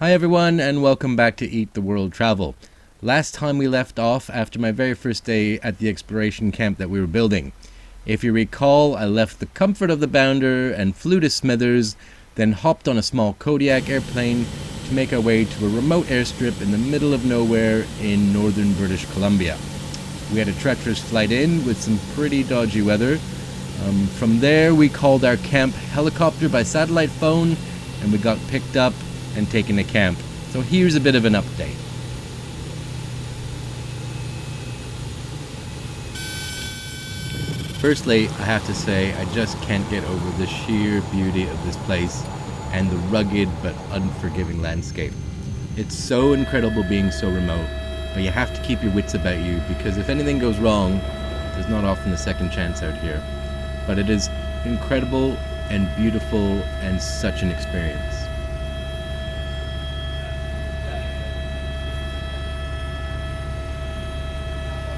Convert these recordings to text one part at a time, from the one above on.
Hi everyone and welcome back to Eat the World Travel. Last time we left off after my very first day at the exploration camp that we were building. If you recall, I left the comfort of the bounder and flew to Smithers, then hopped on a small Kodiak airplane to make our way to a remote airstrip in the middle of nowhere in northern British Columbia. We had a treacherous flight in with some pretty dodgy weather. From there we called our camp helicopter by satellite phone and we got picked up and taken to camp. So here's a bit of an update. Firstly, I have to say I just can't get over the sheer beauty of this place and the rugged but unforgiving landscape. It's so incredible being so remote, but you have to keep your wits about you because if anything goes wrong, there's not often a second chance out here. But it is incredible and beautiful and such an experience.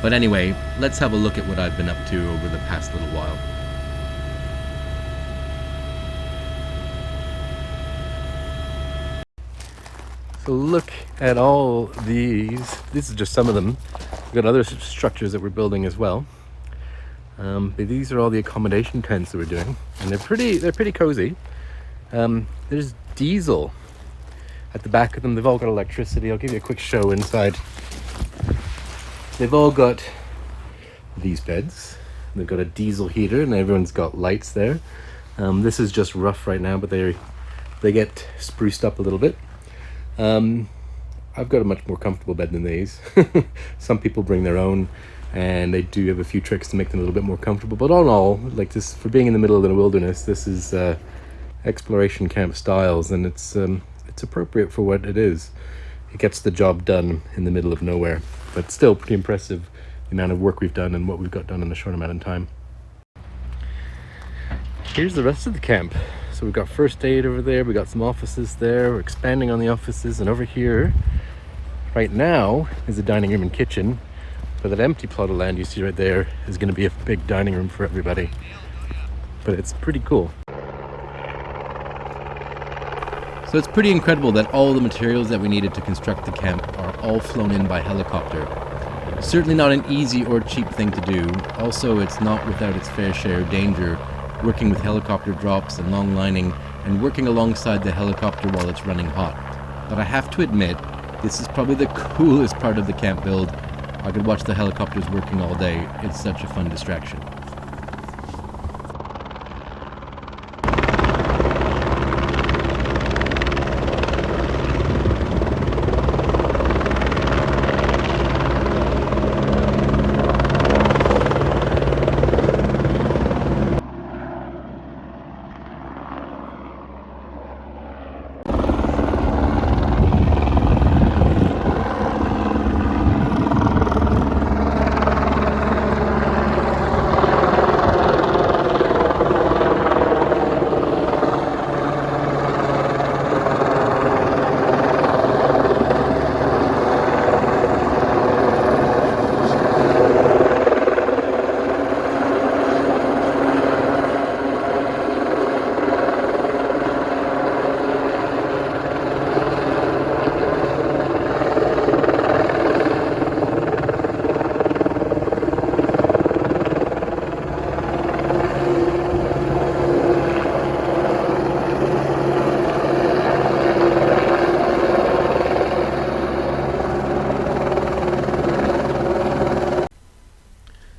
But anyway, let's have a look at what I've been up to over the past little while. So look at all these. This is just some of them. We've got other structures that we're building as well. But these are all the accommodation tents that we're doing, and they're pretty cozy. There's diesel at the back of them. They've all got electricity. I'll give you a quick show inside. They've all got these beds. They've got a diesel heater and everyone's got lights there. This is just rough right now, but they get spruced up a little bit. I've got a much more comfortable bed than these. Some people bring their own and they do have a few tricks to make them a little bit more comfortable. But all in all, like this, for being in the middle of the wilderness, this is exploration camp styles, and it's appropriate for what it is. It gets the job done in the middle of nowhere, but still pretty impressive the amount of work we've done and what we've got done in a short amount of time. Here's the rest of the camp. So we've got first aid over there, we got some offices there, we're expanding on the offices, and over here right now is a dining room and kitchen, but that empty plot of land you see right there is going to be a big dining room for everybody. But it's pretty cool. So it's pretty incredible that all the materials that we needed to construct the camp are all flown in by helicopter. Certainly not an easy or cheap thing to do. Also, it's not without its fair share of danger, working with helicopter drops and long lining and working alongside the helicopter while it's running hot. But I have to admit, this is probably the coolest part of the camp build. I could watch the helicopters working all day. It's such a fun distraction.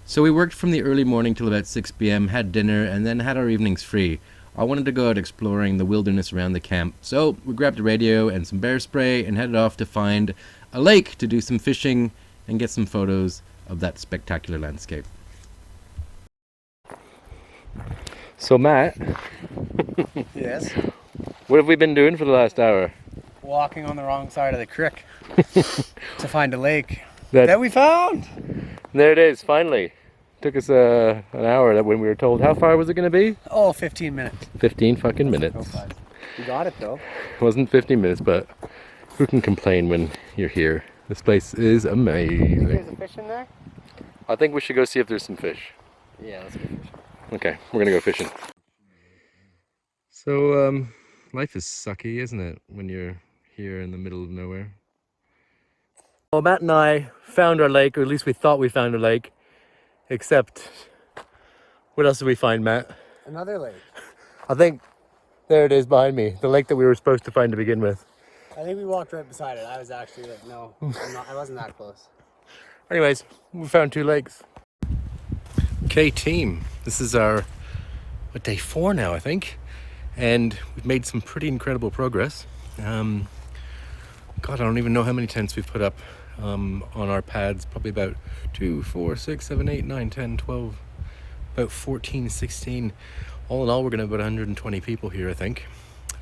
So we worked from the early morning till about 6 p.m, had dinner, and then had our evenings free. I wanted to go out exploring the wilderness around the camp, so we grabbed a radio and some bear spray and headed off to find a lake to do some fishing and get some photos of that spectacular landscape. So Matt, Yes. what have we been doing for the last hour? Walking on the wrong side of the creek to find a lake that we found. There it is, finally. Took us an hour when we were told. How far was it going to be? Oh, 15 minutes. 15 fucking minutes. We got it though. It wasn't 15 minutes, but who can complain when you're here? This place is amazing. There's a fish in there? I think we should go see if there's some fish. Yeah, let's go fishing. Okay, we're gonna go fishing. So, life is sucky, isn't it? When you're here in the middle of nowhere. Well, Matt and I found our lake, or at least we thought we found a lake, except what else did we find, Matt? Another lake. I think there it is behind me, the lake that we were supposed to find to begin with. I think we walked right beside it. I was actually like, no, I wasn't that close. Anyways, we found 2 lakes. Okay, team, this is our day 4 now, I think, and we've made some pretty incredible progress. God, I don't even know how many tents we've put up on our pads. Probably about 2, 4, 6, 7, 8, 9, 10, 12, about 14, 16. All in all, we're gonna have about 120 people here, I think.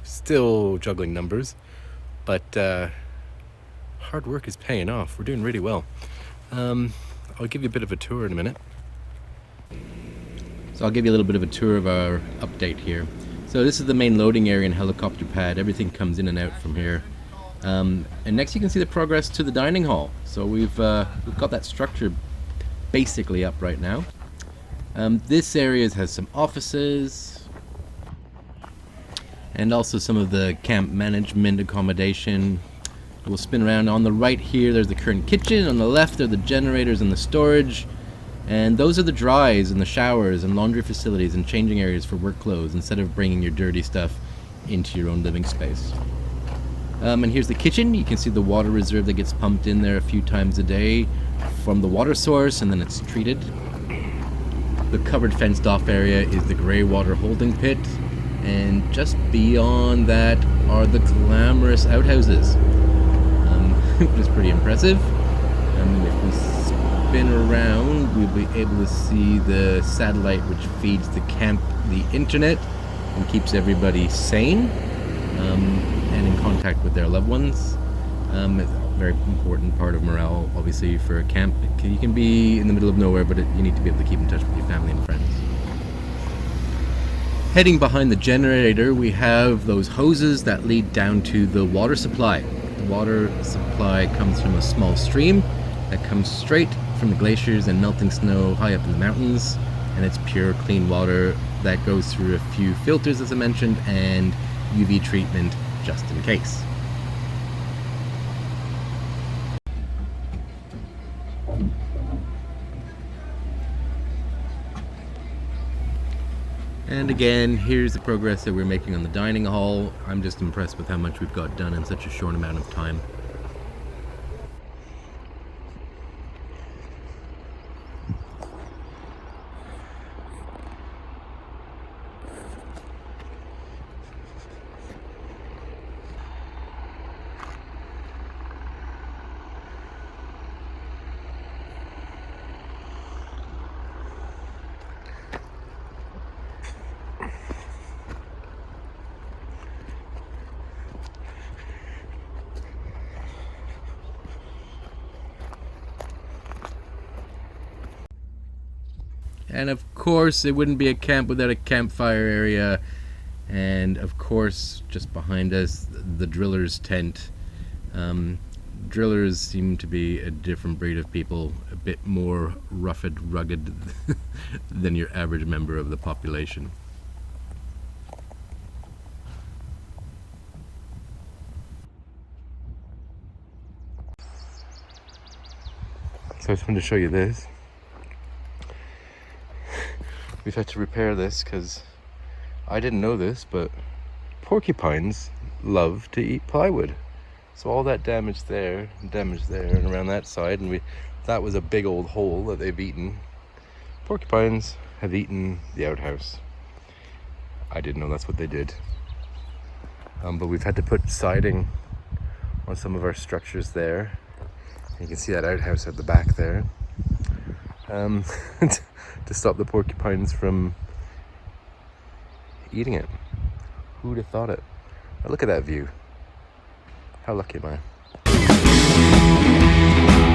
Still juggling numbers, but hard work is paying off. We're doing really well. I'll give you a bit of a tour in a minute. So I'll give you a little bit of a tour of our update here. So this is the main loading area and helicopter pad. Everything comes in and out from here. And next you can see the progress to the dining hall. So we've got that structure basically up right now. This area has some offices and also some of the camp management accommodation. We'll spin around. On the right here there's the current kitchen, on the left are the generators and the storage, and those are the dries and the showers and laundry facilities and changing areas for work clothes instead of bringing your dirty stuff into your own living space. And here's the kitchen. You can see the water reserve that gets pumped in there a few times a day from the water source, and then it's treated. The covered fenced off area is the grey water holding pit, and just beyond that are the glamorous outhouses, which is pretty impressive. If we spin around, we'll be able to see the satellite which feeds the camp the internet and keeps everybody sane and in contact with their loved ones. It's a very important part of morale, obviously, for a camp. You can be in the middle of nowhere, but you need to be able to keep in touch with your family and friends. Heading behind the generator, we have those hoses that lead down to the water supply. The water supply comes from a small stream that comes straight from the glaciers and melting snow high up in the mountains, and it's pure, clean water that goes through a few filters, as I mentioned, and UV treatment just in case. And again, here's the progress that we're making on the dining hall. I'm just impressed with how much we've got done in such a short amount of time. And of course, it wouldn't be a camp without a campfire area. And of course, just behind us, the driller's tent. Drillers seem to be a different breed of people, a bit more rough and rugged than your average member of the population. So I just wanted to show you this. We've had to repair this because I didn't know this, but porcupines love to eat plywood. So all that damage there, and around that side, and that was a big old hole that they've eaten. Porcupines have eaten the outhouse. I didn't know that's what they did. But we've had to put siding on some of our structures there. You can see that outhouse at the back there. To stop the porcupines from eating it. Who'd have thought it? Now look at that view. How lucky am I?